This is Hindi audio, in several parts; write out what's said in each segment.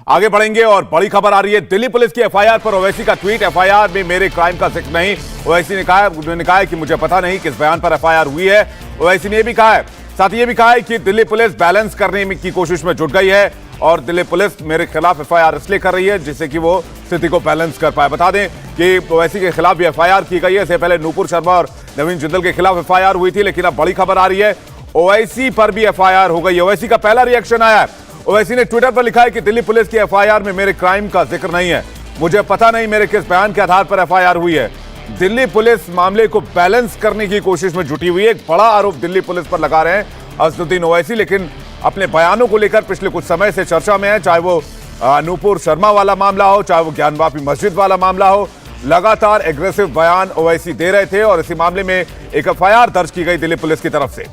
आगे बढ़ेंगे और बड़ी खबर आ रही है दिल्ली पुलिस की एफआईआर पर ओवैसी का ट्वीट। एफआईआर में मेरे क्राइम का जिक्र नहीं। ओवैसी ने कहा है कि मुझे पता नहीं किस बयान पर एफआईआर हुई है। ओवैसी ने यह भी कहा है, साथ ही ये भी कहा है कि दिल्ली पुलिस बैलेंस करने की कोशिश में जुट गई है और दिल्ली पुलिस मेरे खिलाफ एफआईआर इसलिए कर रही है जिससे कि वो स्थिति को बैलेंस कर पाए। बता दें कि ओवैसी के खिलाफ भी एफआईआर की गई है। इससे पहले नूपुर शर्मा और नवीन जिंदल के खिलाफ एफआईआर हुई थी, लेकिन अब बड़ी खबर आ रही है ओवैसी पर भी एफआईआर हो गई है। ओवैसी का पहला रिएक्शन आया है। ओवैसी ने ट्विटर पर लिखा है कि दिल्ली पुलिस की एफआईआर में मेरे क्राइम का जिक्र नहीं है। मुझे पता नहीं मेरे किस बयान के आधार पर एफआईआर हुई है। दिल्ली पुलिस मामले को बैलेंस करने की कोशिश में जुटी हुई है। एक बड़ा आरोप दिल्ली पुलिस पर लगा रहे हैं असदुद्दीन ओवैसी, लेकिन अपने बयानों को लेकर पिछले कुछ समय से चर्चा में है। चाहे वो नूपुर शर्मा वाला मामला हो, चाहे वो ज्ञानवापी मस्जिद वाला मामला हो, लगातार एग्रेसिव बयान ओवैसी दे रहे थे और इसी मामले में एक एफआईआर दर्ज की गई दिल्ली पुलिस की तरफ से।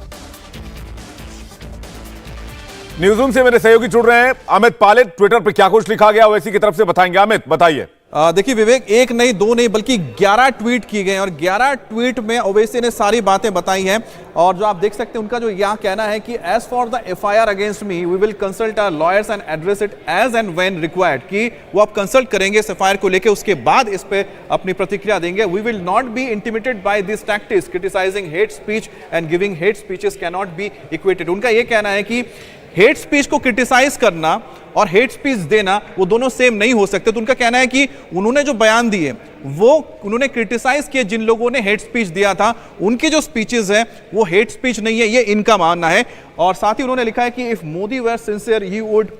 न्यूज़रूम से मेरे सहयोगी जुड़ रहे हैं। अमित पालित, ट्विटर पर क्या कुछ लिखा गया ओवैसी की तरफ से बताएंगे। अमित बताइए। देखिए विवेक, एक नहीं दो नहीं बल्कि 11 ट्वीट किए गए और 11 ट्वीट में ओवैसी ने सारी बातें बताई हैं। और जो आप देख सकते हैं उनका जो यह कहना है कि as for the FIR against me we will consult our lawyers and address it as and when required, कि वो आप कंसल्ट करेंगे इस एफआईआर को लेकर, उसके बाद इस पे अपनी प्रतिक्रिया देंगे। We will not be intimidated by this tactics, criticizing hate speech and giving hate speeches can not be equated. उनका यह कहना है कि हेट स्पीच को क्रिटिसाइज करना और हेट स्पीच देना वो दोनों सेम नहीं हो सकते। तो उनका कहना है कि उन्होंने जो बयान दिए वो उन्होंने क्रिटिसाइज किए जिन लोगों ने हेट स्पीच दिया था, उनके जो स्पीचेस हैं वो हेट स्पीच नहीं है, ये इनका मानना है। और साथ ही उन्होंने लिखा है कि if Modi were sincere he would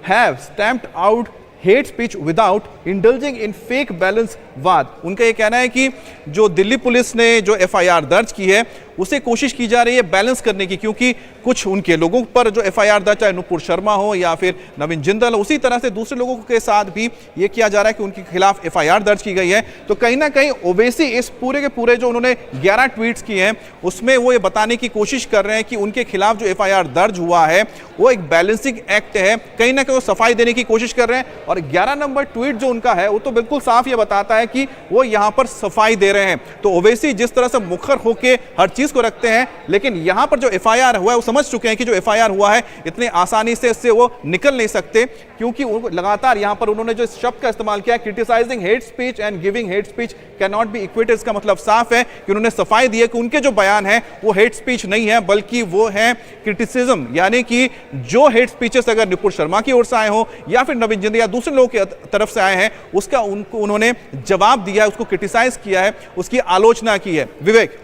have stamped out hate speech without indulging in fake balance वाद। उनका यह कहना है कि जो दिल्ली पुलिस ने जो एफआईआर दर्ज की है उसे कोशिश की जा रही है बैलेंस करने की, क्योंकि कुछ उनके लोगों पर जो एफआईआर दर्ज, चाहे नूपुर शर्मा हो या फिर नवीन जिंदल, उसी तरह से दूसरे लोगों के साथ भी ये किया जा रहा है कि उनके खिलाफ एफआईआर दर्ज की गई है। तो कहीं ना कहीं ओवैसी इस पूरे के पूरे जो उन्होंने 11 ट्वीट्स किए हैं उसमें वो ये बताने की कोशिश कर रहे हैं कि उनके खिलाफ जो एफआईआर दर्ज हुआ है वो एक बैलेंसिंग एक्ट है। कहीं ना कहीं वो सफाई देने की कोशिश कर रहे हैं और 11 नंबर ट्वीट जो उनका है वो तो बिल्कुल साफ ये बताता है कि वो यहां पर सफाई दे रहे हैं। तो ओवैसी जिस तरह से मुखर होकर हर चीज को रखते हैं, लेकिन यहां पर जो एफआईआर हुआ है वो समझ चुके हैं कि जो एफआईआर हुआ है इतने आसानी से इससे वो निकल नहीं सकते, क्योंकि लगातार यहां पर उन्होंने जो शब्द का इस्तेमाल किया, criticizing hate speech and giving hate speech can not be equated. इसका मतलब साफ है कि उन्होंने सफाई दी है कि उनके जो बयान है वो हेट स्पीच नहीं है बल्कि वो है क्रिटिसिज्म, यानी कि जो हेट स्पीचेस अगर नूपुर शर्मा की ओर से आए हो या फिर नवीन जिंदल या दूसरे लोगों की तरफ से आए हैं उसका उनको उन्होंने जवाब दिया है, उसको क्रिटिसाइज किया है, उसकी आलोचना की है। विवेक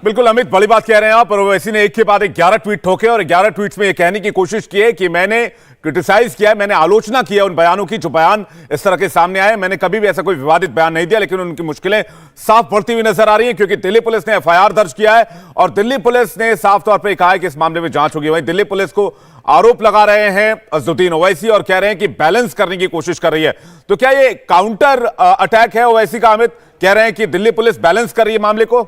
बिल्कुल अमित, बड़ी बात कह रहे हैं आप। और ओवैसी ने एक के बाद एक 11 ट्वीट ठोके और 11 ट्वीट्स में यह कहने की कोशिश की है कि मैंने क्रिटिसाइज किया है, मैंने आलोचना की है उन बयानों की जो बयान इस तरह के सामने आए। मैंने कभी भी ऐसा कोई विवादित बयान नहीं दिया, लेकिन उनकी मुश्किलें साफ बढ़ती हुई नजर आ रही हैं क्योंकि दिल्ली पुलिस ने एफआईआर दर्ज किया है और दिल्ली पुलिस ने साफ तौर पर कहा है कि इस मामले में जांच होगी। वहीं दिल्ली पुलिस को आरोप लगा रहे हैं असदुद्दीन ओवैसी और कह रहे हैं कि बैलेंस करने की कोशिश कर रही है। तो क्या ये काउंटर अटैक है ओवैसी का? अमित कह रहे हैं कि दिल्ली पुलिस बैलेंस कर रही है मामले को।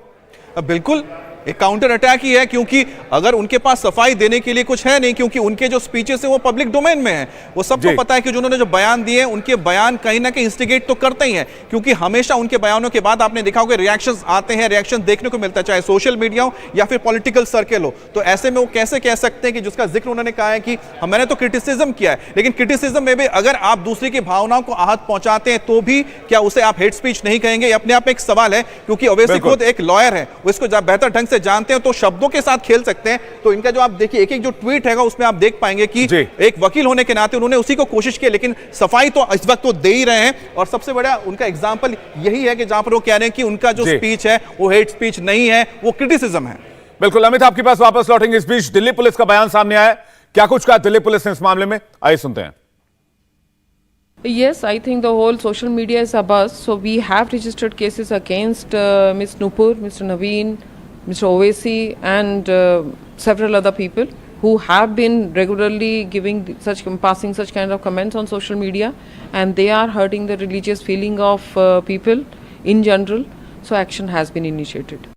बिल्कुल एक काउंटर अटैक ही है, क्योंकि अगर उनके पास सफाई देने के लिए कुछ है नहीं, क्योंकि उनके जो स्पीचेस हैं वो पब्लिक डोमेन में है, वो सबको पता है कि उन्होंने जो बयान दिए उनके बयान कहीं ना कहीं इंस्टिगेट तो करते ही हैं, क्योंकि हमेशा उनके बयानों के बाद आपने देखा होगा रिएक्शंस आते हैं, रिएक्शन देखने को मिलता है, चाहे सोशल मीडिया हो या फिर पॉलिटिकल सर्कल हो। तो ऐसे में वो कैसे कह सकते हैं कि जिसका जिक्र उन्होंने कहा है कि मैंने तो क्रिटिसिज्म किया है, लेकिन क्रिटिसिज्म में भी अगर आप दूसरे की भावनाओं को आहत पहुंचाते हैं तो भी क्या उसे आप हेट स्पीच नहीं कहेंगे? ये अपने आप में एक सवाल है, क्योंकि ओवैसी खुद एक लॉयर है, वो इसको बेहतर ढंग से जानते हैं, तो शब्दों के साथ खेल सकते हैं। तो इनका जो आप देखिए एक एक जो ट्वीट है उसमें आप देख पाएंगे कि एक वकील होने के नाते उन्होंने उसी को कोशिश की, लेकिन सफाई तो इस वक्त तो दे ही रहे हैं। और सबसे बड़ा उनका एग्जांपल यही है कि जहां पर वो कह रहे हैं कि उनका जो स्पीच है वो हेट स्पीच नहीं है, वो क्रिटिसिज्म है। बिल्कुल अमित, आपके पास वापस लौटेंगे। इस बीच दिल्ली पुलिस का बयान सामने आया, क्या कुछ कहा दिल्ली पुलिस ने इस मामले में, आइए सुनते हैं। Yes, I think the whole social media is abuzz. So we have registered cases against Ms. Nupur, Mr. Naveen, Mr. Owaisi and several other people who have been regularly passing such kind of comments on social media, and they are hurting the religious feeling of people in general. So action has been initiated.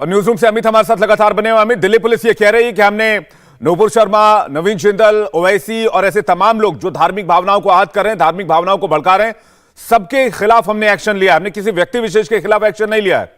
और न्यूज रूम से अमित हमारे साथ लगातार बने हुए। अमित, दिल्ली पुलिस ये कह रही है कि हमने नूपुर शर्मा, नवीन जिंदल, ओवैसी और ऐसे तमाम लोग जो धार्मिक भावनाओं को आहत कर रहे हैं, धार्मिक भावनाओं को भड़का रहे हैं, सबके खिलाफ हमने एक्शन लिया, हमने किसी व्यक्ति विशेष के खिलाफ एक्शन नहीं लिया है।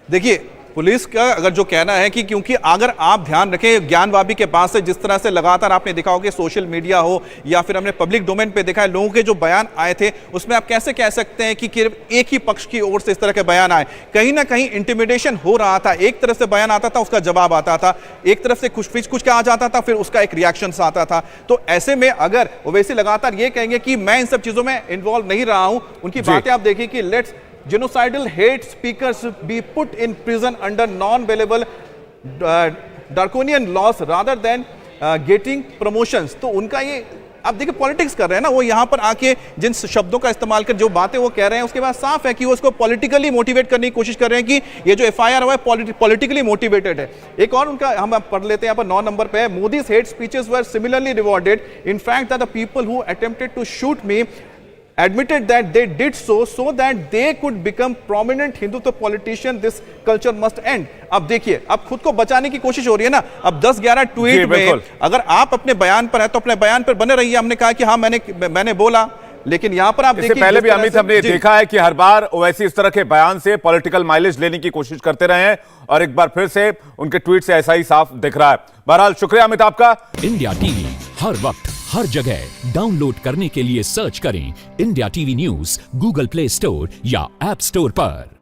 देखिए पुलिस का अगर जो कहना है कि क्योंकि अगर आप ध्यान रखें ज्ञानवापी के पास से जिस तरह से लगातार आपने देखा हो कि सोशल मीडिया हो या फिर हमने पब्लिक डोमेन पे देखा है लोगों के जो बयान आए थे उसमें आप कैसे कह सकते हैं कि सिर्फ एक ही पक्ष की ओर से इस तरह के बयान आए। कहीं ना कहीं इंटिमिडेशन हो रहा था, एक तरफ से बयान आता था उसका जवाब आता था, एक तरफ से कुछ कहा जाता था फिर उसका एक रिएक्शन आता था। तो ऐसे में अगर ओवैसी लगातार ये कहेंगे कि मैं इन सब चीजों में इन्वॉल्व नहीं रहा हूं, उनकी बातें आप देखिए कि let's genocidal hate speakers be put in prison under non-bailable draconian laws rather than getting promotions। तो उनका ये आप देखिए पॉलिटिक्स कर रहे हैं ना, वो यहां पर आके जिन शब्दों का इस्तेमाल कर जो बातें वो कह रहे हैं उसके बाद साफ है कि वो उसको पॉलिटिकली मोटिवेट करने की कोशिश कर रहे हैं कि ये जो एफआईआर हुआ है पॉलिटिकली मोटिवेटेड है। एक और उनका हम पढ़ लेते हैं, यहाँ पर 9 नंबर पे है, Modi's hate speeches were similarly rewarded, in fact that the people who attempted to shoot me admitted that they did so that they could become prominent Hindutva politician। This culture must end। अब देखिए अब खुद को बचाने की कोशिश हो रही है ना। अब 10-11 ट्वीट में अगर आप अपने बयान पर है तो अपने बयान पर बने रहिए। हमने कहा कि हाँ मैंने बोला, लेकिन यहां पर आप देखिए पहले भी अमित हमने देखा है कि हर बार ओवैसी इस तरह के बयान से पॉलिटिकल माइलेज लेने की कोशिश करते रहे हैं और एक बार फिर से उनके ट्वीट से ऐसा ही साफ दिख रहा है। बहरहाल शुक्रिया अमित आपका। इंडिया टीवी हर वक्त हर जगह डाउनलोड करने के लिए सर्च करें India TV news Google play store या ऐप स्टोर पर।